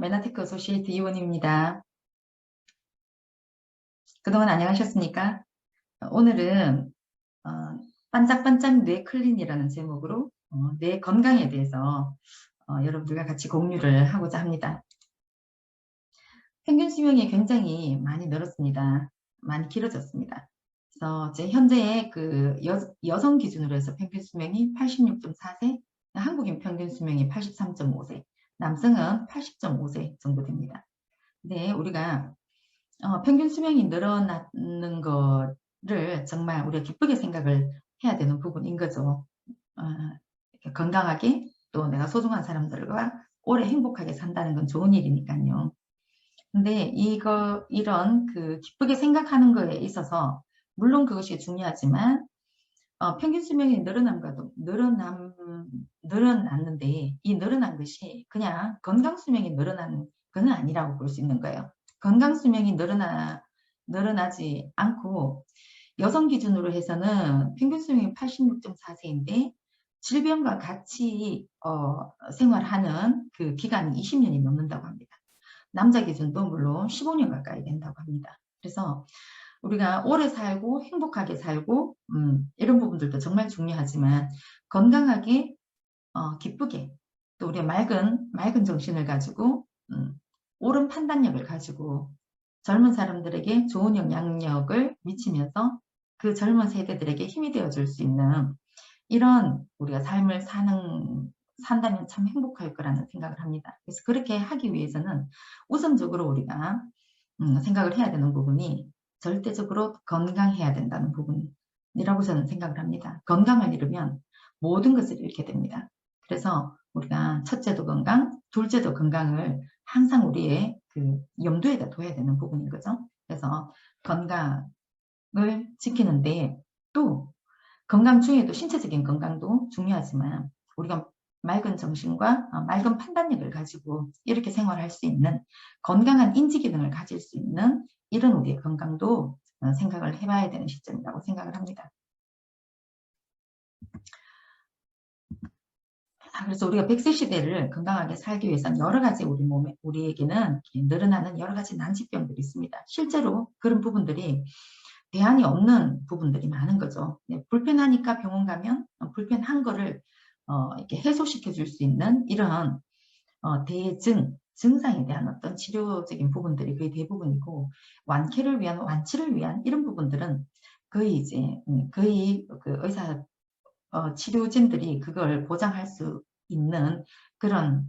메나테크 어소시에이트 이원입니다. 그동안 안녕하셨습니까? 오늘은 어, 반짝반짝 뇌 클린이라는 제목으로 뇌 건강에 대해서 여러분들과 같이 공유를 하고자 합니다. 평균 수명이 굉장히 많이 늘었습니다. 많이 길어졌습니다. 그래서 현재 그 여성 기준으로 해서 평균 수명이 86.4세, 한국인 평균 수명이 83.5세, 남성은 80.5세 정도 됩니다. 근데 우리가 평균 수명이 늘어나는 거를 정말 우리가 기쁘게 생각을 해야 되는 부분인 거죠. 건강하게 또 내가 소중한 사람들과 오래 행복하게 산다는 건 좋은 일이니까요. 근데 이런 그 기쁘게 생각하는 거에 있어서 물론 그것이 중요하지만 평균 수명이 늘어났는데 이 늘어난 것이 그냥 건강 수명이 늘어난 건 아니라고 볼 수 있는 거예요. 건강 수명이 늘어나지 않고 여성 기준으로 해서는 평균 수명이 86.4세인데 질병과 같이 생활하는 그 기간이 20년이 넘는다고 합니다. 남자 기준도 물론 15년 가까이 된다고 합니다. 그래서 우리가 오래 살고 행복하게 살고 이런 부분들도 정말 중요하지만 건강하게 기쁘게 또 우리의 맑은 정신을 가지고 옳은 판단력을 가지고 젊은 사람들에게 좋은 영향력을 미치면서 그 젊은 세대들에게 힘이 되어줄 수 있는 이런 우리가 삶을 산다면 참 행복할 거라는 생각을 합니다. 그래서 그렇게 하기 위해서는 우선적으로 우리가 생각을 해야 되는 부분이 절대적으로 건강해야 된다는 부분이라고 저는 생각을 합니다. 건강을 잃으면 모든 것을 잃게 됩니다. 그래서 우리가 첫째도 건강, 둘째도 건강을 항상 우리의 그 염두에다 둬야 되는 부분인 거죠. 그래서 건강을 지키는데 또 건강 중에도 신체적인 건강도 중요하지만 우리가 맑은 정신과 맑은 판단력을 가지고 이렇게 생활할 수 있는 건강한 인지기능을 가질 수 있는 이런 우리의 건강도 생각을 해봐야 되는 시점이라고 생각을 합니다. 그래서 우리가 100세 시대를 건강하게 살기 위해서는 여러 가지 우리에게는 늘어나는 여러 가지 난치병들이 있습니다. 실제로 그런 부분들이 대안이 없는 부분들이 많은 거죠. 불편하니까 병원 가면 불편한 거를 이렇게 해소시켜 줄 수 있는 이런 증상에 대한 어떤 치료적인 부분들이 거의 대부분이고 완치를 위한 이런 부분들은 거의 거의 그 의사 치료진들이 그걸 보장할 수 있는 그런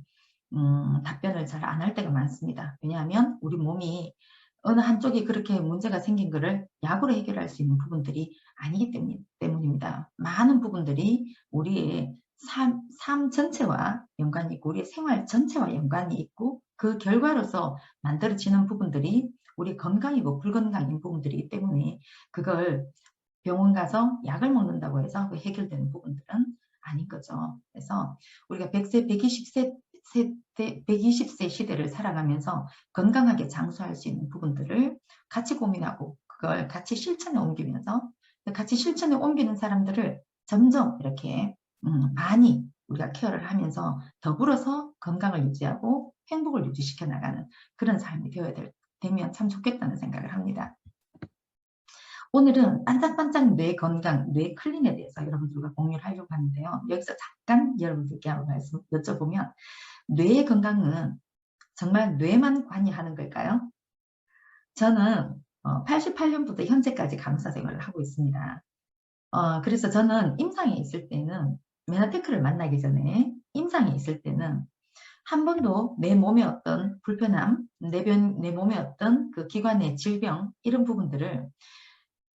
답변을 잘 안 할 때가 많습니다. 왜냐하면 우리 몸이 어느 한쪽이 그렇게 문제가 생긴 것을 약으로 해결할 수 있는 부분들이 아니기 때문입니다. 많은 부분들이 우리의 삶 전체와 연관이 있고 우리의 생활 전체와 연관이 있고 그 결과로서 만들어지는 부분들이 우리 건강이고 불건강인 부분들이기 때문에 그걸 병원 가서 약을 먹는다고 해서 그 해결되는 부분들은 아닌 거죠. 그래서 우리가 100세, 120세 시대를 살아가면서 건강하게 장수할 수 있는 부분들을 같이 고민하고 그걸 같이 실천에 옮기면서 같이 실천에 옮기는 사람들을 점점 이렇게 많이 우리가 케어를 하면서 더불어서 건강을 유지하고 행복을 유지시켜 나가는 그런 삶이 되면 참 좋겠다는 생각을 합니다. 오늘은 반짝반짝 뇌 건강, 뇌 클린에 대해서 여러분들과 공유를 하려고 하는데요. 여기서 잠깐 여러분들께 한번 여쭤보면 뇌의 건강은 정말 뇌만 관여하는 걸까요? 저는 88년부터 현재까지 간호사 생활을 하고 있습니다. 그래서 저는 임상에 있을 때는 메나테크를 만나기 전에 임상에 있을 때는 한 번도 내 몸의 어떤 불편함, 내 몸의 어떤 그 기관의 질병 이런 부분들을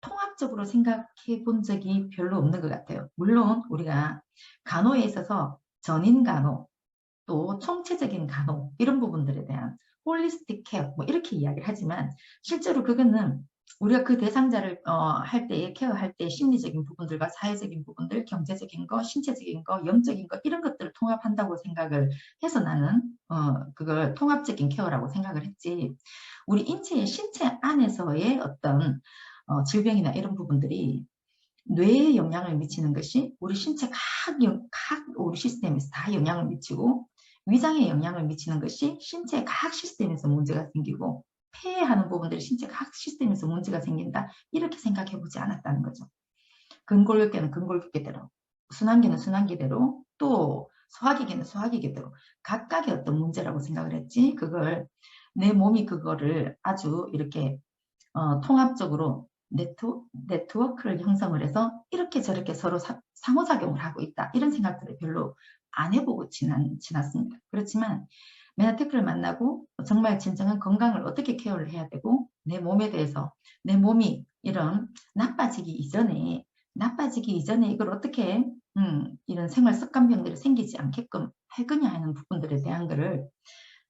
통합적으로 생각해 본 적이 별로 없는 것 같아요. 물론 우리가 간호에 있어서 전인 간호, 또 총체적인 간호 이런 부분들에 대한 홀리스틱 케어 뭐 이렇게 이야기를 하지만 실제로 그거는 우리가 그 대상자를 할 때에 케어할 때 심리적인 부분들과 사회적인 부분들, 경제적인 거, 신체적인 거, 영적인 거 이런 것들을 통합한다고 생각을 해서 나는 그걸 통합적인 케어라고 생각을 했지. 우리 신체 안에서의 어떤 질병이나 이런 부분들이 뇌에 영향을 미치는 것이 우리 신체 각 우리 시스템에서 다 영향을 미치고 위장에 영향을 미치는 것이 신체 각 시스템에서 문제가 생기고 폐해하는 부분들이 신체 각 시스템에서 문제가 생긴다. 이렇게 생각해 보지 않았다는 거죠. 근골격계는 근골격계대로, 순환계는 순환계대로, 또 소화기계는 소화기계대로 각각의 어떤 문제라고 생각을 했지, 그걸 내 몸이 그거를 아주 이렇게 통합적으로 네트워크를 형성을 해서 이렇게 저렇게 서로 상호작용을 하고 있다. 이런 생각들을 별로 안 해보고 지났습니다. 그렇지만 메나테크를 만나고 정말 진정한 건강을 어떻게 케어를 해야 되고 내 몸에 대해서 내 몸이 이런 나빠지기 이전에 이걸 어떻게 이런 생활 습관병들이 생기지 않게끔 할 거냐 하는 부분들에 대한 거를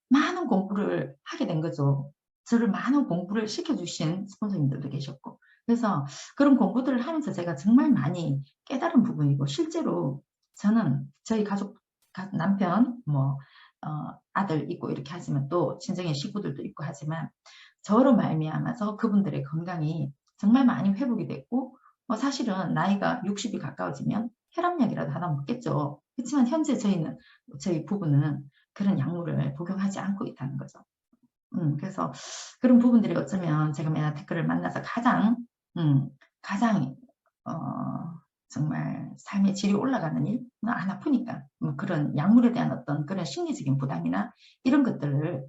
많은 공부를 하게 된 거죠. 저를 많은 공부를 시켜주신 스폰서님들도 계셨고, 그래서 그런 공부들을 하면서 제가 정말 많이 깨달은 부분이고, 실제로 저는 저희 가족, 남편, 아들 있고 이렇게 하지만 또 친정의 식구들도 있고 하지만 저로 말미암아서 그분들의 건강이 정말 많이 회복이 됐고, 사실은 나이가 60이 가까워지면 혈압약이라도 하나 먹겠죠. 그렇지만 현재 저희 부부는 그런 약물을 복용하지 않고 있다는 거죠. 그래서 그런 부분들이 어쩌면 제가 메나테크를 만나서 가장 정말 삶의 질이 올라가는 일, 안 아프니까 그런 약물에 대한 어떤 그런 심리적인 부담이나 이런 것들을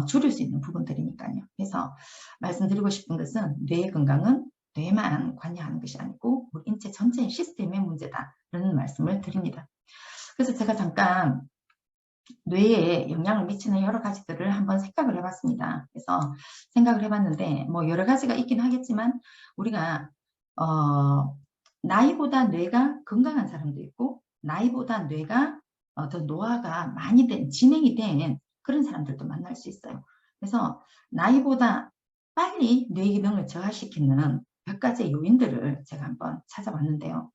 줄일 수 있는 부분들이니까요. 그래서 말씀드리고 싶은 것은 뇌의 건강은 뇌만 관여하는 것이 아니고 우리 인체 전체의 시스템의 문제다라는 말씀을 드립니다. 그래서 제가 잠깐 뇌에 영향을 미치는 여러 가지들을 한번 생각을 해봤습니다. 그래서 생각을 해봤는데 여러 가지가 있긴 하겠지만 우리가 나이보다 뇌가 건강한 사람도 있고 나이보다 뇌가 더 노화가 많이 된 진행이 된 그런 사람들도 만날 수 있어요. 그래서 나이보다 빨리 뇌 기능을 저하시키는 몇 가지 요인들을 제가 한번 찾아봤는데요.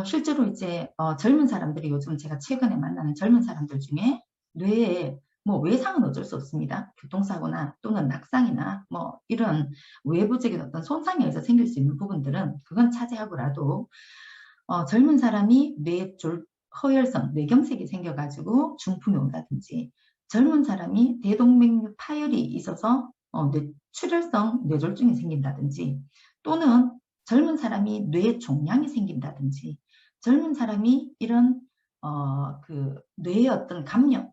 실제로 이제 젊은 사람들이 요즘 제가 최근에 만나는 젊은 사람들 중에 뇌에 외상은 어쩔 수 없습니다. 교통사고나 또는 낙상이나 이런 외부적인 어떤 손상에 의해서 생길 수 있는 부분들은 그건 차지하고라도 젊은 사람이 허혈성, 뇌경색이 생겨가지고 중풍이 온다든지 젊은 사람이 대동맥류 파열이 있어서 출혈성 뇌졸중이 생긴다든지 또는 젊은 사람이 뇌 종양이 생긴다든지 젊은 사람이 이런 뇌의 어떤 감염,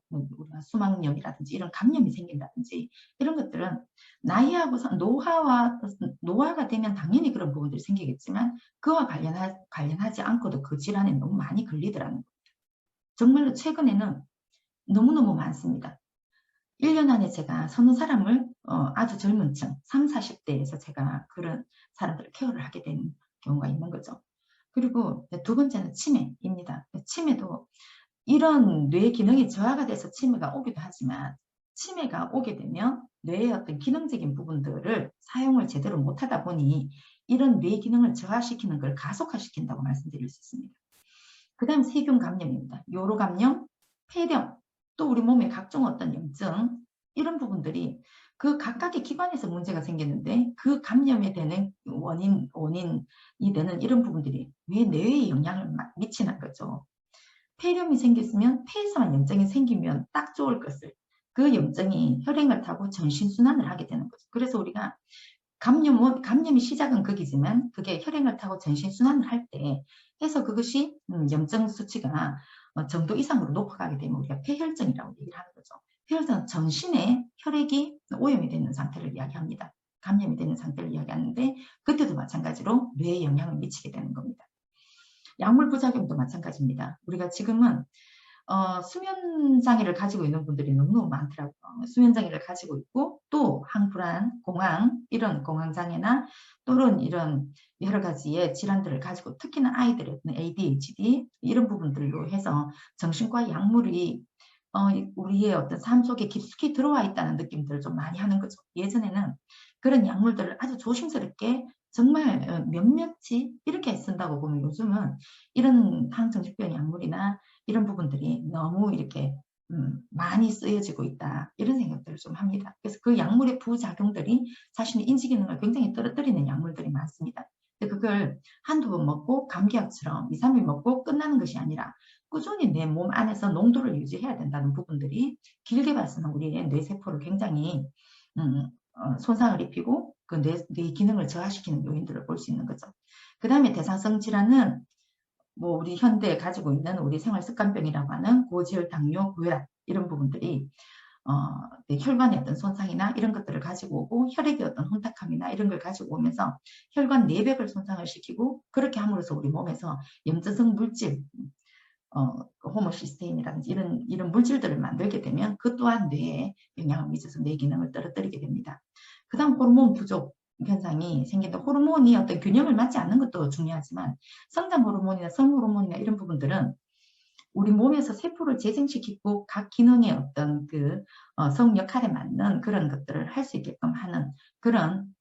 수막염이라든지 이런 감염이 생긴다든지 이런 것들은 나이하고 노화가 되면 당연히 그런 부분들이 생기겠지만 그와 관련하지 않고도 그 질환에 너무 많이 걸리더라는 거예요. 정말로 최근에는 너무너무 많습니다. 1년 안에 제가 서너 사람을 아주 젊은 층, 30, 40대에서 제가 그런 사람들을 케어를 하게 된 경우가 있는 거죠. 그리고 두 번째는 치매입니다. 치매도 이런 뇌 기능이 저하가 돼서 치매가 오기도 하지만 치매가 오게 되면 뇌의 어떤 기능적인 부분들을 사용을 제대로 못하다 보니 이런 뇌 기능을 저하시키는 걸 가속화시킨다고 말씀드릴 수 있습니다. 그 다음 세균 감염입니다. 요로 감염, 폐렴, 또 우리 몸의 각종 어떤 염증 이런 부분들이 그 각각의 기관에서 문제가 생기는데 그 감염이 되는 원인이 되는 이런 부분들이 왜 뇌에 영향을 미치는 거죠. 폐렴이 생겼으면 폐에서만 염증이 생기면 딱 좋을 것을 그 염증이 혈행을 타고 전신순환을 하게 되는 거죠. 그래서 우리가 감염이 시작은 거기지만 그게 혈행을 타고 전신순환을 할 때 해서 그것이 염증 수치가 정도 이상으로 높아가게 되면 우리가 폐혈증이라고 얘기를 하는 거죠. 폐혈증은 전신에 혈액이 오염이 되는 상태를 이야기합니다. 감염이 되는 상태를 이야기하는데 그때도 마찬가지로 뇌에 영향을 미치게 되는 겁니다. 약물 부작용도 마찬가지입니다. 우리가 지금은 수면장애를 가지고 있는 분들이 너무너무 많더라고요. 수면장애를 가지고 있고 또 항불안, 공황 이런 공황장애나 또는 이런 여러 가지의 질환들을 가지고 특히나 아이들의 ADHD 이런 부분들로 해서 정신과 약물이 우리의 어떤 삶 속에 깊숙이 들어와 있다는 느낌들을 좀 많이 하는 거죠. 예전에는 그런 약물들을 아주 조심스럽게 정말 몇몇이 이렇게 쓴다고 보면 요즘은 이런 항정신병 약물이나 이런 부분들이 너무 이렇게 많이 쓰여지고 있다 이런 생각들을 좀 합니다. 그래서 그 약물의 부작용들이 자신의 인지기능을 굉장히 떨어뜨리는 약물들이 많습니다. 그걸 한두 번 먹고 감기약처럼 2, 3일 먹고 끝나는 것이 아니라 꾸준히 내 몸 안에서 농도를 유지해야 된다는 부분들이 길게 봤으면 우리의 뇌세포를 굉장히 손상을 입히고 그 뇌 기능을 저하시키는 요인들을 볼 수 있는 거죠. 그 다음에 대사성 질환은 뭐 우리 현대에 가지고 있는 우리 생활습관병이라고 하는 고지혈, 당뇨, 고혈압 이런 부분들이 혈관의 어떤 손상이나 이런 것들을 가지고 오고 혈액의 어떤 혼탁함이나 이런 걸 가지고 오면서 혈관 내벽을 손상을 시키고 그렇게 함으로써 우리 몸에서 염증성 물질, 호모시스테인이라든지 이런 물질들을 만들게 되면 그 또한 뇌에 영향을 미쳐서 뇌 기능을 떨어뜨리게 됩니다. 그 다음 호르몬 부족 현상이 생긴다. 호르몬이 어떤 균형을 맞지 않는 것도 중요하지만 성장 호르몬이나 성 호르몬이나 이런 부분들은 우리 몸에서 세포를 재생시키고 각 기능의 어떤 성 역할에 맞는 그런 것들을 할 수 있게끔 하는 그런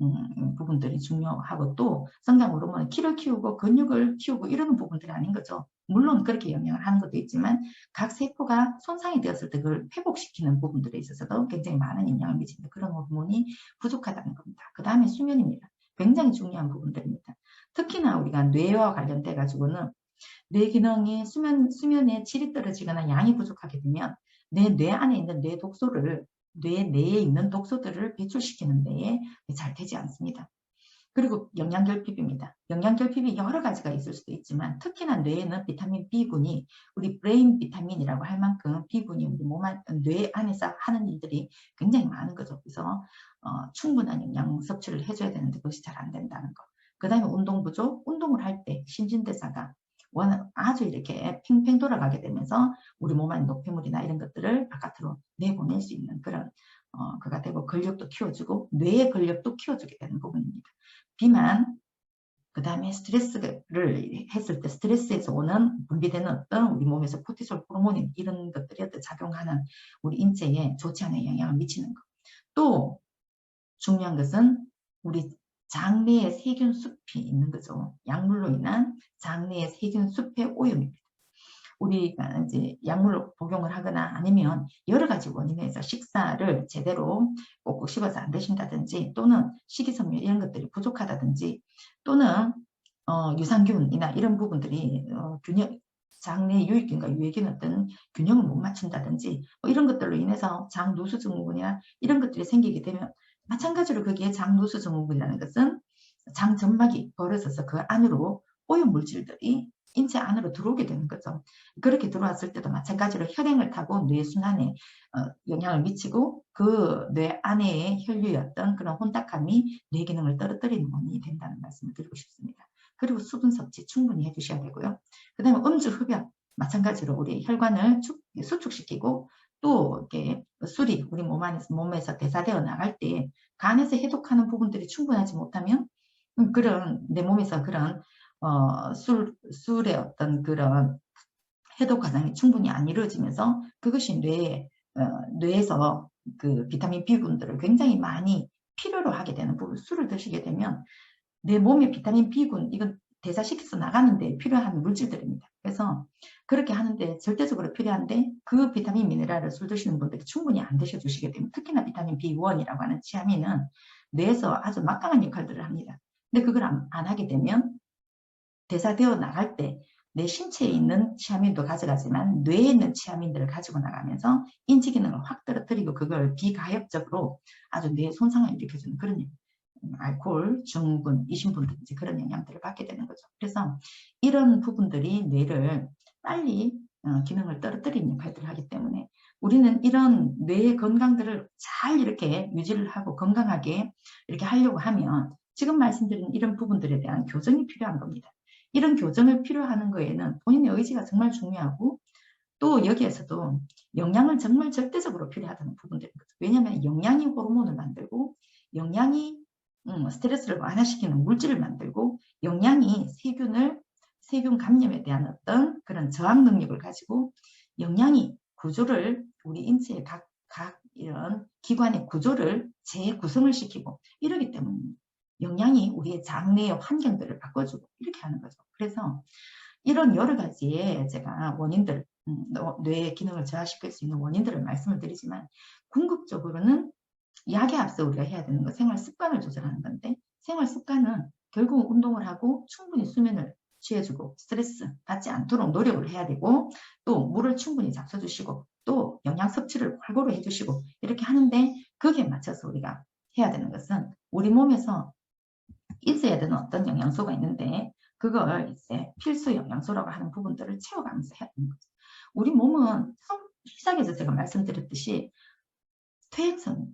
부분들이 중요하고 또 성장 호르몬은 키를 키우고 근육을 키우고 이러는 부분들이 아닌 거죠. 물론 그렇게 영향을 하는 것도 있지만 각 세포가 손상이 되었을 때 그걸 회복시키는 부분들에 있어서도 굉장히 많은 영향을 미치는 그런 호르몬이 부족하다는 겁니다. 그 다음에 수면입니다. 굉장히 중요한 부분들입니다. 특히나 우리가 뇌와 관련돼 가지고는 뇌 기능이 수면의 질이 떨어지거나 양이 부족하게 되면 뇌 안에 있는 뇌 독소를 뇌 내에 있는 독소들을 배출시키는 데에 잘 되지 않습니다. 그리고 영양결핍입니다. 영양결핍이 여러 가지가 있을 수도 있지만 특히나 뇌에는 비타민 B군이 우리 브레인 비타민이라고 할 만큼 B군이 우리 뇌 안에서 하는 일들이 굉장히 많은 거죠. 그래서 충분한 영양 섭취를 해줘야 되는데 그것이 잘 안 된다는 거. 그 다음에 운동 부족, 운동을 할 때 신진대사가 아주 이렇게 팽팽 돌아가게 되면서 우리 몸 안에 노폐물이나 이런 것들을 바깥으로 내보낼 수 있는 그런 그가 되고 근력도 키워주고 뇌의 근력도 키워주게 되는 부분입니다. 비만, 그 다음에 스트레스를 했을 때 스트레스에서 오는 분비되는 어떤 우리 몸에서 코티솔 호르몬 이런 것들이 작용하는 우리 인체에 좋지 않은 영향을 미치는 것. 또 중요한 것은 우리 장내에 세균 숲이 있는 거죠. 약물로 인한 장내의 세균 숲의 오염입니다. 우리가 이제 약물을 복용을 하거나 아니면 여러 가지 원인에서 식사를 제대로 꼭꼭 씹어서 안 드신다든지 또는 식이섬유 이런 것들이 부족하다든지 또는 유산균이나 이런 부분들이 장내 유익균과 유해균 어떤 균형을 못 맞춘다든지 이런 것들로 인해서 장누수 증후군이나 이런 것들이 생기게 되면 마찬가지로 거기에 장누수 증후군이라는 것은 장 점막이 벌어져서 그 안으로 오염 물질들이 인체 안으로 들어오게 되는 거죠. 그렇게 들어왔을 때도 마찬가지로 혈행을 타고 뇌순환에 영향을 미치고 그 뇌 안의 혈류의 어떤 그런 혼탁함이 뇌 기능을 떨어뜨리는 원인이 된다는 말씀을 드리고 싶습니다. 그리고 수분 섭취 충분히 해주셔야 되고요. 그 다음에 음주 흡연 마찬가지로 우리 혈관을 수축시키고 또 이렇게 술이 우리 몸에서 대사되어 나갈 때 간에서 해독하는 부분들이 충분하지 못하면 그런 내 몸에서 그런 술의 어떤 그런 해독 과정이 충분히 안 이루어지면서 그것이 뇌에서 그 비타민 B군들을 굉장히 많이 필요로 하게 되는 부분. 술을 드시게 되면 내 몸에 비타민 B군 이건 대사시켜서 나가는데 필요한 물질들입니다. 그래서 그렇게 하는데 절대적으로 필요한데 그 비타민 미네랄을 술 드시는 분들이 충분히 안 드셔주시게 되면 특히나 비타민 B1이라고 하는 치아민은 뇌에서 아주 막강한 역할들을 합니다. 근데 그걸 안 하게 되면 대사되어 나갈 때 내 신체에 있는 치아민도 가져가지만 뇌에 있는 치아민들을 가지고 나가면서 인지 기능을 확 떨어뜨리고 그걸 비가역적으로 아주 뇌 손상을 일으켜주는 그런 알코올, 중분, 이신분든지 그런 영향들을 받게 되는 거죠. 그래서 이런 부분들이 뇌를 빨리 기능을 떨어뜨리는 역할들을 하기 때문에 우리는 이런 뇌의 건강들을 잘 이렇게 유지를 하고 건강하게 이렇게 하려고 하면 지금 말씀드린 이런 부분들에 대한 교정이 필요한 겁니다. 이런 교정을 필요하는 거에는 본인의 의지가 정말 중요하고 또 여기에서도 영양을 정말 절대적으로 필요하다는 부분들인 거죠. 왜냐하면 영양이 호르몬을 만들고 영양이 스트레스를 완화시키는 물질을 만들고 영양이 세균 감염에 대한 어떤 그런 저항 능력을 가지고 영양이 구조를 우리 인체의 각 이런 기관의 구조를 재구성을 시키고 이러기 때문에 영양이 우리의 장내의 환경들을 바꿔주고 이렇게 하는 거죠. 그래서 이런 여러 가지의 제가 원인들, 뇌의 기능을 저하시킬 수 있는 원인들을 말씀을 드리지만 궁극적으로는 약에 앞서 우리가 해야 되는 건 생활 습관을 조절하는 건데 생활 습관은 결국 운동을 하고 충분히 수면을 취해주고 스트레스 받지 않도록 노력을 해야 되고, 또 물을 충분히 잡숴주시고, 또 영양 섭취를 골고루 해주시고, 이렇게 하는데, 거기에 맞춰서 우리가 해야 되는 것은 우리 몸에서 있어야 되는 어떤 영양소가 있는데, 그걸 이제 필수 영양소라고 하는 부분들을 채워가면서 해야 되는 거죠. 우리 몸은 시작에서 제가 말씀드렸듯이 퇴행성,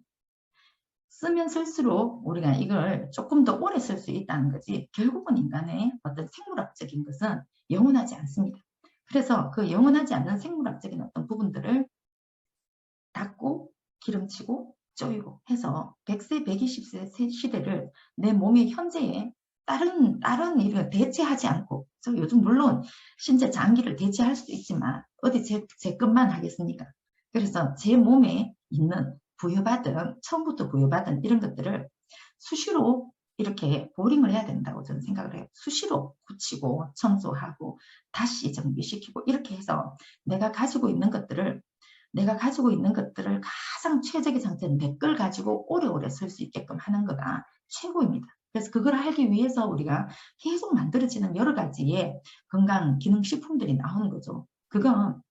쓰면 쓸수록 우리가 이걸 조금 더 오래 쓸 수 있다는 거지, 결국은 인간의 어떤 생물학적인 것은 영원하지 않습니다. 그래서 그 영원하지 않는 생물학적인 어떤 부분들을 닦고 기름치고 쪼이고 해서 100세, 120세 시대를 내 몸의 현재에 다른 일을 대체하지 않고, 요즘 물론 신체 장기를 대체할 수도 있지만 어디 제 것만 하겠습니까? 그래서 제 몸에 있는 처음부터 부여받은 이런 것들을 수시로 이렇게 보링을 해야 된다고 저는 생각을 해요. 수시로 고치고 청소하고 다시 정비시키고, 이렇게 해서 내가 가지고 있는 것들을 가장 최적의 상태는 내 걸 가지고 오래오래 쓸 수 있게끔 하는 거가 최고입니다. 그래서 그걸 하기 위해서 우리가 계속 만들어지는 여러 가지의 건강 기능식품들이 나오는 거죠. 그건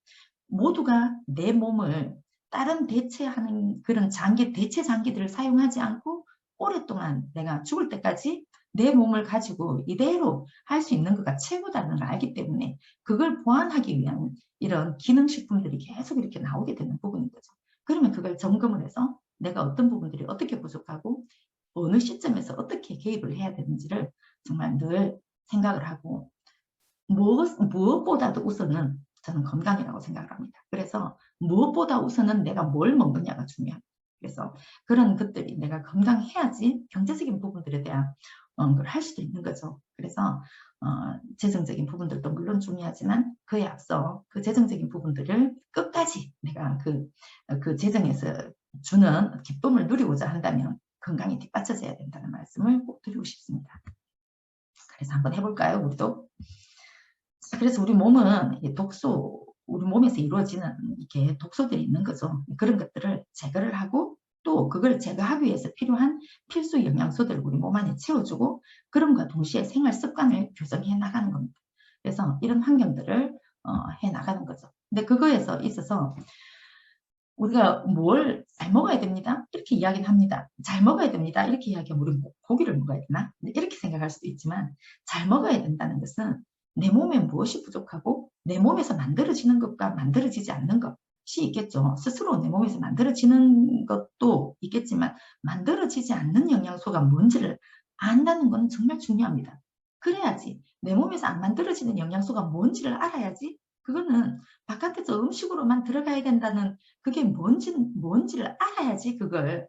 모두가 내 몸을 다른 대체하는 그런 대체 장기들을 사용하지 않고 오랫동안 내가 죽을 때까지 내 몸을 가지고 이대로 할 수 있는 것가 최고다는 걸 알기 때문에, 그걸 보완하기 위한 이런 기능식품들이 계속 이렇게 나오게 되는 부분인 거죠. 그러면 그걸 점검을 해서 내가 어떤 부분들이 어떻게 부족하고 어느 시점에서 어떻게 개입을 해야 되는지를 정말 늘 생각을 하고, 무엇보다도 우선은 저는 건강이라고 생각을 합니다. 그래서 무엇보다 우선은 내가 뭘 먹느냐가 중요합니다. 그래서 그런 것들이 내가 건강해야지 경제적인 부분들에 대한 걸 할 수도 있는 거죠. 그래서 재정적인 부분들도 물론 중요하지만 그에 앞서 그 재정적인 부분들을 끝까지 내가 그 재정에서 주는 기쁨을 누리고자 한다면 건강이 뒷받쳐져야 된다는 말씀을 꼭 드리고 싶습니다. 그래서 한번 해볼까요, 우리도? 그래서 우리 몸은 우리 몸에서 이루어지는 이렇게 독소들이 있는 거죠. 그런 것들을 제거를 하고, 또 그걸 제거하기 위해서 필요한 필수 영양소들을 우리 몸 안에 채워주고, 그럼과 동시에 생활 습관을 교정해 나가는 겁니다. 그래서 이런 환경들을 해 나가는 거죠. 근데 그거에서 있어서 우리가 뭘 잘 먹어야 됩니다, 이렇게 이야기는 합니다. 잘 먹어야 됩니다, 이렇게 이야기하면 우리 고기를 먹어야 되나? 이렇게 생각할 수도 있지만, 잘 먹어야 된다는 것은 내 몸에 무엇이 부족하고 내 몸에서 만들어지는 것과 만들어지지 않는 것이 있겠죠. 스스로 내 몸에서 만들어지는 것도 있겠지만 만들어지지 않는 영양소가 뭔지를 안다는 건 정말 중요합니다. 그래야지, 내 몸에서 안 만들어지는 영양소가 뭔지를 알아야지 그거는 바깥에서 음식으로만 들어가야 된다는, 그게 뭔지를 알아야지 그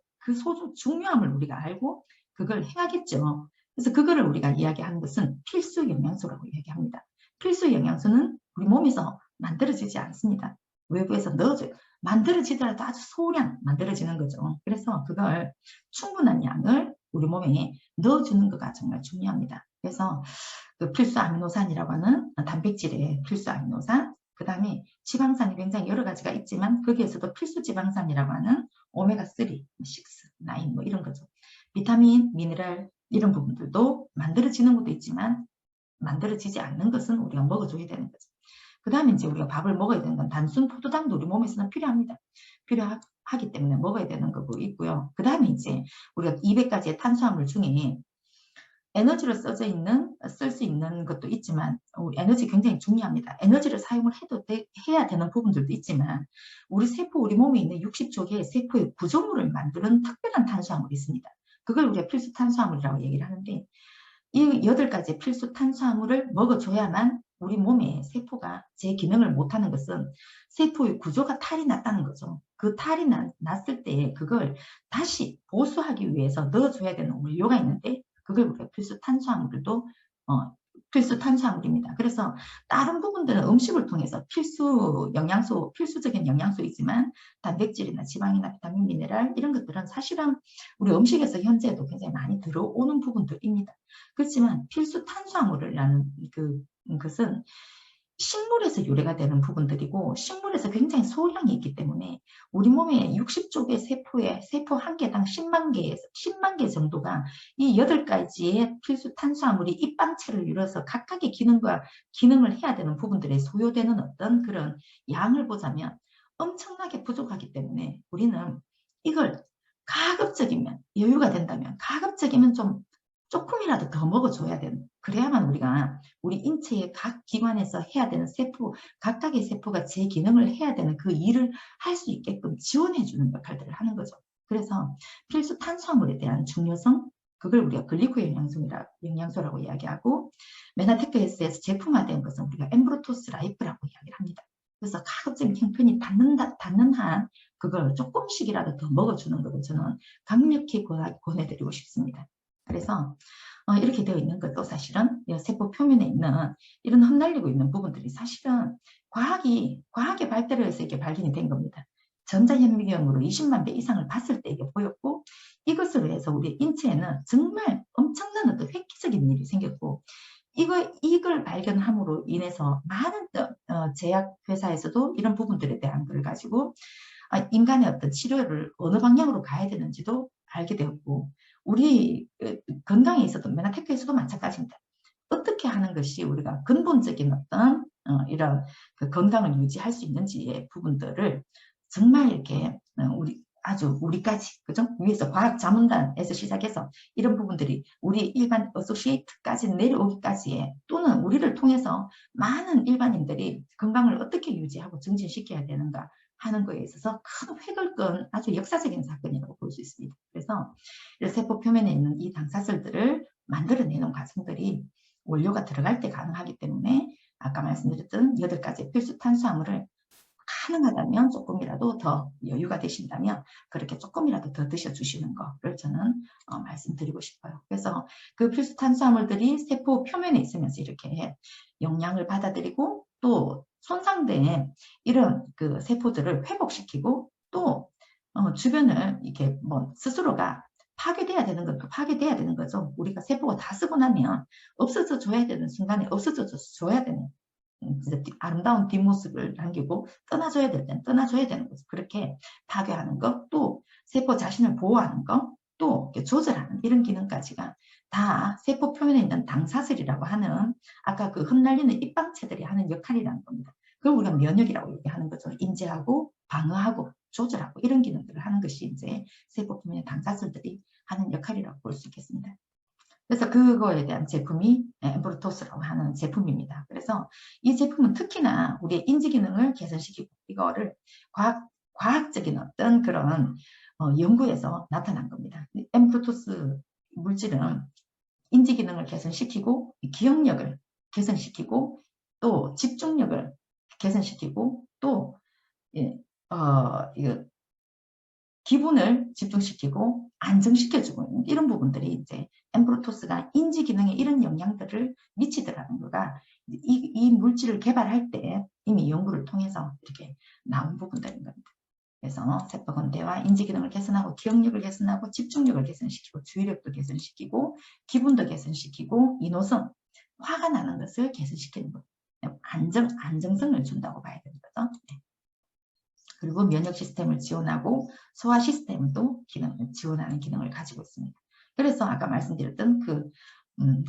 중요함을 우리가 알고 그걸 해야겠죠. 그래서 그거를 우리가 이야기하는 것은 필수 영양소라고 이야기합니다. 필수 영양소는 우리 몸에서 만들어지지 않습니다. 외부에서 넣어줘요. 만들어지더라도 아주 소량 만들어지는 거죠. 그래서 그걸 충분한 양을 우리 몸에 넣어주는 거가 정말 중요합니다. 그래서 그 필수 아미노산이라고 하는 단백질의 필수 아미노산, 그 다음에 지방산이 굉장히 여러 가지가 있지만 거기에서도 필수 지방산이라고 하는 오메가3, 6, 9 뭐 이런 거죠. 비타민, 미네랄 이런 부분들도 만들어지는 것도 있지만 만들어지지 않는 것은 우리가 먹어줘야 되는 거죠. 그 다음에 이제 우리가 밥을 먹어야 되는 건 단순 포도당도 우리 몸에서는 필요합니다. 필요하기 때문에 먹어야 되는 거고 있고요. 그 다음에 이제 우리가 200가지의 탄수화물 중에 에너지로 쓸 수 있는 것도 있지만, 에너지 굉장히 중요합니다. 에너지를 사용을 해야 되는 부분들도 있지만, 우리 몸에 있는 60조 개의 세포의 구조물을 만드는 특별한 탄수화물이 있습니다. 그걸 우리가 필수 탄수화물이라고 얘기를 하는데, 이 8가지의 필수 탄수화물을 먹어줘야만 우리 몸의 세포가 제 기능을 못하는 것은 세포의 구조가 탈이 났다는 거죠. 그 탈이 났을 때 그걸 다시 보수하기 위해서 넣어줘야 되는 원료가 있는데, 그걸 우리가 필수 탄수화물입니다. 그래서 다른 부분들은 음식을 통해서 필수적인 영양소이지만 단백질이나 지방이나 비타민, 미네랄 이런 것들은 사실은 우리 음식에서 현재도 굉장히 많이 들어오는 부분들입니다. 그렇지만 필수 탄수화물이라는 것은 식물에서 유래가 되는 부분들이고 식물에서 굉장히 소량이 있기 때문에 우리 몸에 60쪽의 세포에 세포 한 개당 10만 개 정도가 이 8가지의 필수 탄수화물이 입방체를 이루어서 각각의 기능을 해야 되는 부분들에 소요되는 어떤 그런 양을 보자면 엄청나게 부족하기 때문에 우리는 이걸 가급적이면 여유가 된다면 가급적이면 좀 조금이라도 더 먹어줘야 되는, 그래야만 우리가 우리 인체의 각 기관에서 해야 되는 각각의 세포가 제 기능을 해야 되는 그 일을 할 수 있게끔 지원해주는 역할들을 하는 거죠. 그래서 필수 탄수화물에 대한 중요성, 그걸 우리가 글리코 영양소라고 이야기하고, 메나테크에스에서 제품화된 것은 우리가 엠브로토스 라이프라고 이야기를 합니다. 그래서 가급적인 형편이 닿는 한 그걸 조금씩이라도 더 먹어주는 것을 저는 강력히 권해드리고 싶습니다. 그래서 이렇게 되어 있는 것도 사실은 세포 표면에 있는 이런 흩날리고 있는 부분들이 사실은 과학의 발달을 해서 이게 발견이 된 겁니다. 전자현미경으로 20만 배 이상을 봤을 때 이게 보였고, 이것으로 해서 우리 인체에는 정말 엄청난 어떤 획기적인 일이 생겼고, 이걸 발견함으로 인해서 많은 제약회사에서도 이런 부분들에 대한 걸 가지고 인간의 어떤 치료를 어느 방향으로 가야 되는지도 알게 되었고, 우리 건강에 있어도 메나테크에서도 마찬가지입니다. 어떻게 하는 것이 우리가 근본적인 어떤 이런 그 건강을 유지할 수 있는지의 부분들을 정말 이렇게 우리까지, 그죠? 위에서 과학자문단에서 시작해서 이런 부분들이 우리 일반 어소시에이트까지 내려오기까지의, 또는 우리를 통해서 많은 일반인들이 건강을 어떻게 유지하고 증진시켜야 되는가 하는 거에 있어서 큰 획을 끈 아주 역사적인 사건이라고 볼 수 있습니다. 그래서 세포 표면에 있는 이 당사슬들을 만들어내는 과정들이 원료가 들어갈 때 가능하기 때문에 아까 말씀드렸던 8가지 필수 탄수화물을 가능하다면 조금이라도 더 여유가 되신다면 그렇게 조금이라도 더 드셔주시는 거를 저는 말씀드리고 싶어요. 그래서 그 필수 탄수화물들이 세포 표면에 있으면서 이렇게 영양을 받아들이고 또 손상된 이런 그 세포들을 회복시키고 또 주변을 이렇게 스스로가 파괴돼야 되는 거죠. 우리가 세포가 다 쓰고 나면 없어져 줘야 되는 순간에 없어져 줘야 되는 아름다운 뒷모습을 남기고 떠나줘야 될 때는 떠나줘야 되는 거죠. 그렇게 파괴하는 것, 또 세포 자신을 보호하는 것, 또 조절하는 이런 기능까지가 다 세포 표면에 있는 당사슬이라고 하는 아까 그 흩날리는 입방체들이 하는 역할이라는 겁니다. 그걸 우리가 면역이라고 얘기하는 거죠. 인지하고 방어하고 조절하고 이런 기능들을 하는 것이 이제 세포 표면의 당사슬들이 하는 역할이라고 볼 수 있겠습니다. 그래서 그거에 대한 제품이 엠브로토스라고 하는 제품입니다. 그래서 이 제품은 특히나 우리의 인지 기능을 개선시키고 이거를 과학적인 어떤 그런 연구에서 나타난 겁니다. 엠브로토스 물질은 인지 기능을 개선시키고 기억력을 개선시키고 또 집중력을 개선시키고 또 이거 기분을 집중시키고 안정시켜주고 이런 부분들이 이제 엠브로토스가 인지 기능에 이런 영향들을 미치더라는 거가 이 물질을 개발할 때 이미 연구를 통해서 이렇게 나온 부분들인 겁니다. 그래서 세포 건대와 인지 기능을 개선하고 기억력을 개선하고 집중력을 개선시키고 주의력도 개선시키고 기분도 개선시키고 인호성, 화가 나는 것을 개선시키는 것, 안정성을 준다고 봐야 되는 거죠. 네. 그리고 면역 시스템을 지원하고 소화 시스템도 지원하는 기능을 가지고 있습니다. 그래서 아까 말씀드렸던 그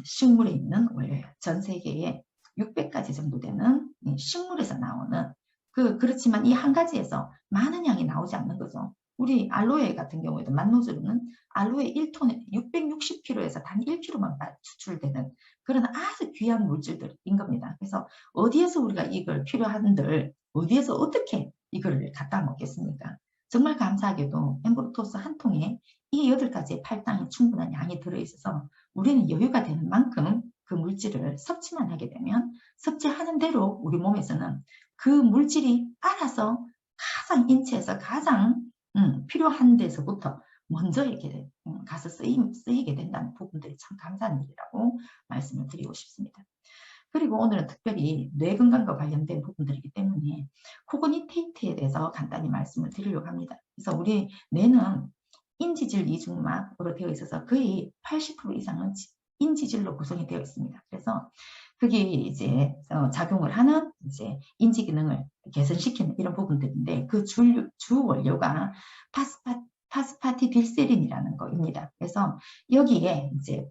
식물에 있는 원래 전 세계에 600가지 정도 되는 식물에서 나오는 그렇지만 이 한 가지에서 많은 양이 나오지 않는 거죠. 우리 알로에 같은 경우에도 만노즈로는 알로에 1톤에 660kg에서 단 1kg만 추출되는 그런 아주 귀한 물질들인 겁니다. 그래서 어디에서 우리가 이걸 필요한들 어디에서 어떻게 이걸 갖다 먹겠습니까? 정말 감사하게도 엠브로토스 한 통에 이 8가지의 팔당이 충분한 양이 들어있어서 우리는 여유가 되는 만큼 그 물질을 섭취만 하게 되면 섭취하는 대로 우리 몸에서는 그 물질이 알아서 가장 인체에서 가장 필요한 데서부터 먼저 이렇게 가서 쓰이게 된다는 부분들이 참 감사한 일이라고 말씀을 드리고 싶습니다. 그리고 오늘은 특별히 뇌 건강과 관련된 부분들이기 때문에 코그니테이트에 대해서 간단히 말씀을 드리려고 합니다. 그래서 우리 뇌는 인지질 이중막으로 되어 있어서 거의 80% 이상은 인지질로 구성이 되어 있습니다. 그래서 그게 이제 작용을 하는 이제 인지 기능을 개선시키는 이런 부분들인데 그 주 원료가 파스파티딜세린이라는 거입니다. 그래서 여기에 이제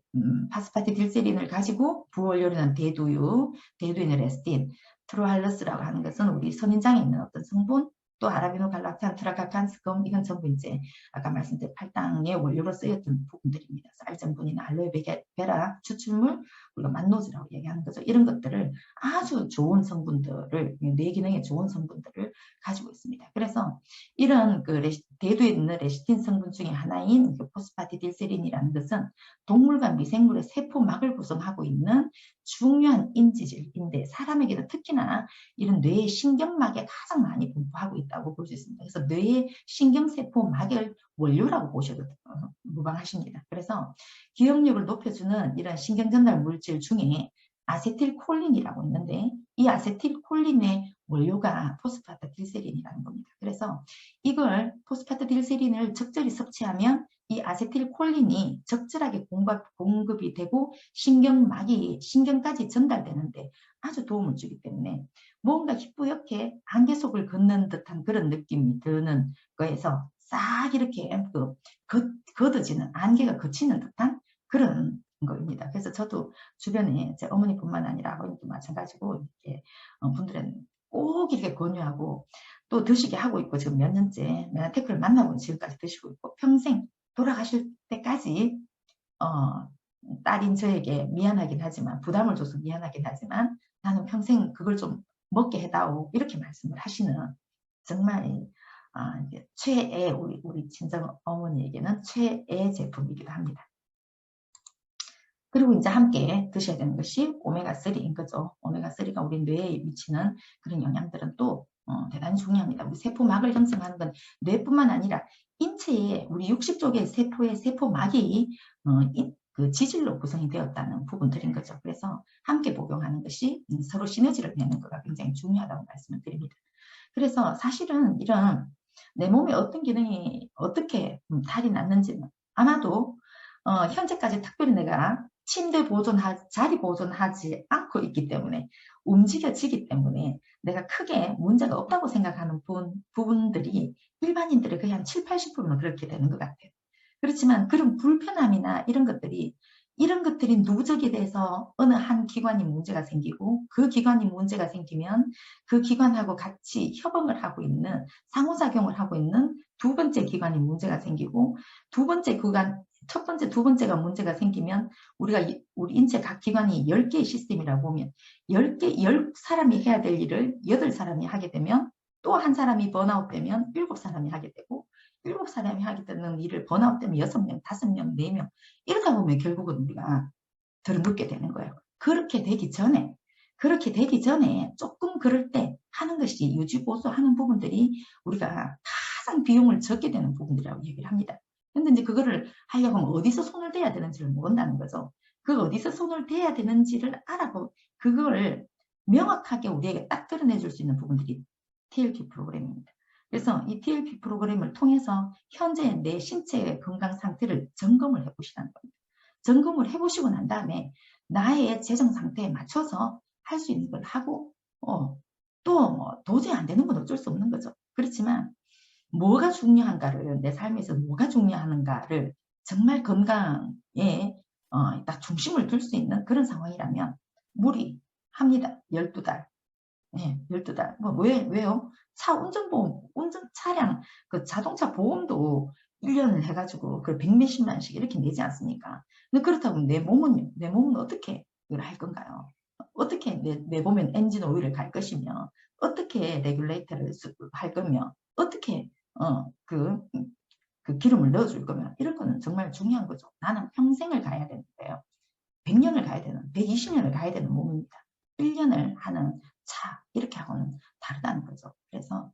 파스파티딜세린을 가지고 부원료로는 대두유, 대두인을 에스틴, 트로할러스라고 하는 것은 우리 선인장에 있는 어떤 성분, 또 아라비노갈락탄, 트라카칸스검 이건 전부 이제 아까 말씀드린 팔당의 원료로 쓰였던 부분들입니다. 쌀전분이나 알로에베라 추출물, 우리가 만노즈라고 얘기하는 거죠. 이런 것들을 아주 좋은 성분들을 뇌기능에 좋은 성분들을 가지고 있습니다. 그래서 이런 그 대두에 있는 레시틴 성분 중에 하나인 그 포스파티딜세린이라는 것은 동물과 미생물의 세포막을 구성하고 있는 중요한 인지질인데 사람에게는 특히나 이런 뇌의 신경막에 가장 많이 분포하고 있다고 볼 수 있습니다. 그래서 뇌의 신경세포막을 원료라고 보셔도 무방하십니다. 그래서 기억력을 높여주는 이런 신경전달 물질 중에 아세틸콜린이라고 있는데 이 아세틸콜린의 원료가 포스파티딜세린이라는 겁니다. 그래서 이걸 포스파티딜세린을 적절히 섭취하면 이 아세틸콜린이 적절하게 공급이 되고 신경까지 전달되는데 아주 도움을 주기 때문에 뭔가 희뿌옇게 안개 속을 걷는 듯한 그런 느낌이 드는 거에서 싹 이렇게 걷어지는 안개가 걷히는 듯한 그런 거입니다. 그래서 저도 주변에 제 어머니뿐만 아니라 아버님도 마찬가지고 이렇게 분들은 꼭 이렇게 권유하고 또 드시게 하고 있고 지금 몇 년째 메나테크를 만나고 지금까지 드시고 있고 평생 돌아가실 때까지 딸인 저에게 미안하긴 하지만 부담을 줘서 미안하긴 하지만 나는 평생 그걸 좀 먹게 해다오 이렇게 말씀을 하시는 정말 최애 우리 친정 어머니에게는 최애 제품이기도 합니다. 그리고 이제 함께 드셔야 되는 것이 오메가3인 거죠. 오메가3가 우리 뇌에 미치는 그런 영향들은 또 대단히 중요합니다. 우리 세포막을 형성하는 건 뇌뿐만 아니라 인체에 우리 60쪽의 세포의 세포막이 그 지질로 구성이 되었다는 부분들인 거죠. 그래서 함께 복용하는 것이 서로 시너지를 내는 거가 굉장히 중요하다고 말씀을 드립니다. 그래서 사실은 이런 내 몸에 어떤 기능이 어떻게 탈이 났는지는 아마도 현재까지 특별히 내가 침대 자리 보존하지 않고 있기 때문에 움직여지기 때문에 내가 크게 문제가 없다고 생각하는 부분들이 일반인들의 거의 한 7, 80%는 그렇게 되는 것 같아요. 그렇지만 그런 불편함이나 이런 것들이 누적이 돼서 어느 한 기관이 문제가 생기고 그 기관이 문제가 생기면 그 기관하고 같이 협응을 하고 있는 상호작용을 하고 있는 두 번째 기관이 문제가 생기고 첫 번째, 두 번째가 문제가 생기면 우리 인체 각 기관이 10개의 시스템이라고 보면 10사람이 해야 될 일을 8사람이 하게 되면 또 한 사람이 번아웃 되면 7사람이 하게 되고 7사람이 하게 되는 일을 번아웃 되면 6명, 5명, 4명 이러다 보면 결국은 우리가 들어눕게 되는 거예요. 그렇게 되기 전에 조금 그럴 때 하는 것이 유지보수하는 부분들이 우리가 가장 비용을 적게 되는 부분들이라고 얘기를 합니다. 근데 이제 그거를 하려고 하면 어디서 손을 대야 되는지를 모른다는 거죠. 그 어디서 손을 대야 되는지를 알아보고 그걸 명확하게 우리에게 딱 드러내 줄 수 있는 부분들이 TLP 프로그램입니다. 그래서 이 TLP 프로그램을 통해서 현재 내 신체의 건강 상태를 점검을 해보시라는 겁니다. 점검을 해보시고 난 다음에 나의 재정 상태에 맞춰서 할 수 있는 걸 하고 또 뭐 도저히 안 되는 건 어쩔 수 없는 거죠. 그렇지만 뭐가 중요한가를 내 삶에서 뭐가 중요한가를 정말 건강에 딱 중심을 둘 수 있는 그런 상황이라면 무리합니다. 12달. 네, 12달. 왜요? 차량, 그 자동차 보험도 1년을 해가지고 그 100몇십만씩 이렇게 내지 않습니까? 근데 그렇다고 내 몸은 어떻게 이걸 할 건가요? 어떻게 내 몸엔 엔진 오일을 갈 것이며, 어떻게 레귤레이터를 할 거며, 어떻게 그 기름을 넣어줄 거면 이런 거는 정말 중요한 거죠. 나는 평생을 가야 되는데요. 100년을 가야 되는, 120년을 가야 되는 몸입니다. 1년을 하는 차 이렇게 하고는 다르다는 거죠. 그래서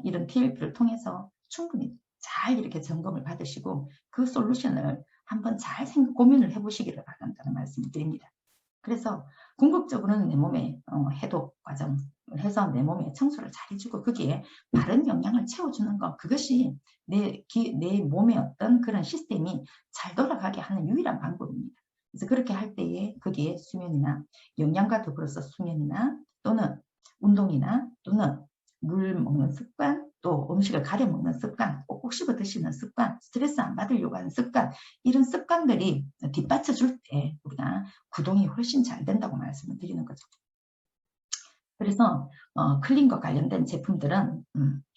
이런 TLP를 통해서 충분히 잘 이렇게 점검을 받으시고 그 솔루션을 한번 잘 고민을 해보시기를 바란다는 말씀을 드립니다. 그래서 궁극적으로는 내 몸에 해독 과정을 해서 내 몸에 청소를 잘 해주고 거기에 바른 영양을 채워주는 것, 그것이 내 몸의 어떤 그런 시스템이 잘 돌아가게 하는 유일한 방법입니다. 그래서 그렇게 할 때에 거기에 수면이나 영양과 더불어서 수면이나 또는 운동이나 또는 물 먹는 습관, 또 음식을 가려 먹는 습관, 꼭꼭 씹어 드시는 습관, 스트레스 안 받으려고 하는 습관, 이런 습관들이 뒷받쳐 줄 때 우리가 구동이 훨씬 잘 된다고 말씀을 드리는 거죠. 그래서 클린과 관련된 제품들은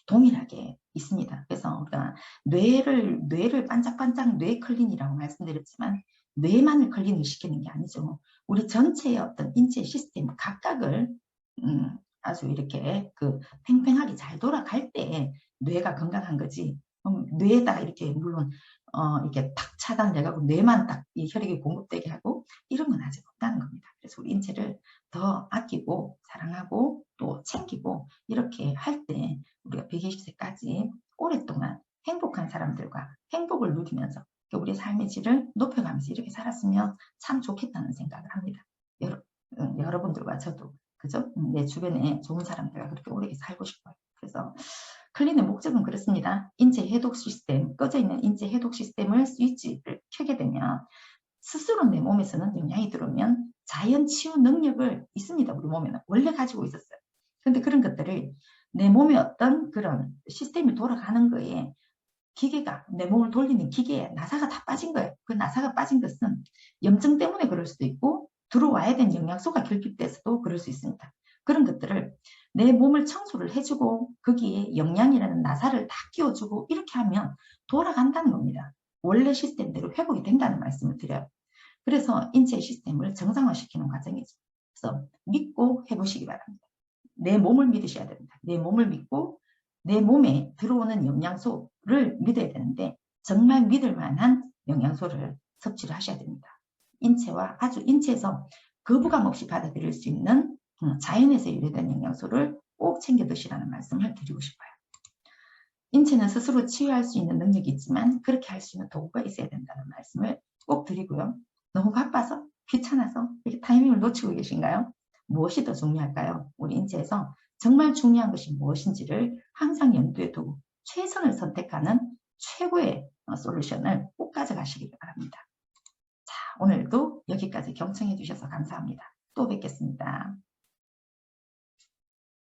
동일하게 있습니다. 그래서 우리가 뇌를 반짝반짝 뇌 클린이라고 말씀드렸지만 뇌만을 클린을 시키는 게 아니죠. 우리 전체의 어떤 인체 시스템 각각을 아주 이렇게 팽팽하게 잘 돌아갈 때 뇌가 건강한 거지. 뇌에다가 이렇게 물론 이렇게 탁 차단돼가고 뇌만 딱 이 혈액이 공급되게 하고 이런 건 아직 없다는 겁니다. 그래서 우리 인체를 더 아끼고 사랑하고 또 챙기고 이렇게 할 때 우리가 120세까지 오랫동안 행복한 사람들과 행복을 누리면서 우리 삶의 질을 높여가면서 이렇게 살았으면 참 좋겠다는 생각을 합니다. 여러분들과 저도 그죠? 내 주변에 좋은 사람들과 그렇게 오래 살고 싶어요. 그래서 클린의 목적은 그렇습니다. 인체 해독 시스템, 꺼져 있는 인체 해독 시스템을 스위치를 켜게 되면 스스로 내 몸에서는 영향이 들어오면 자연 치유 능력을 있습니다. 우리 몸에는 원래 가지고 있었어요. 그런데 그런 것들을 내 몸에 어떤 그런 시스템이 돌아가는 거에 기계가 내 몸을 돌리는 기계에 나사가 다 빠진 거예요. 그 나사가 빠진 것은 염증 때문에 그럴 수도 있고 들어와야 되는 영양소가 결핍돼서도 그럴 수 있습니다. 그런 것들을 내 몸을 청소를 해주고 거기에 영양이라는 나사를 다 끼워주고 이렇게 하면 돌아간다는 겁니다. 원래 시스템대로 회복이 된다는 말씀을 드려요. 그래서 인체 시스템을 정상화시키는 과정이죠. 그래서 믿고 해보시기 바랍니다. 내 몸을 믿으셔야 됩니다. 내 몸을 믿고 내 몸에 들어오는 영양소를 믿어야 되는데 정말 믿을 만한 영양소를 섭취를 하셔야 됩니다. 인체와 아주 인체에서 거부감 없이 받아들일 수 있는 자연에서 유래된 영양소를 꼭 챙겨 드시라는 말씀을 드리고 싶어요. 인체는 스스로 치유할 수 있는 능력이 있지만 그렇게 할 수 있는 도구가 있어야 된다는 말씀을 꼭 드리고요. 너무 바빠서 귀찮아서 이렇게 타이밍을 놓치고 계신가요? 무엇이 더 중요할까요? 우리 인체에서 정말 중요한 것이 무엇인지를 항상 염두에 두고 최선을 선택하는 최고의 솔루션을 꼭 가져가시기 바랍니다. 자, 오늘도 여기까지 경청해 주셔서 감사합니다. 또 뵙겠습니다.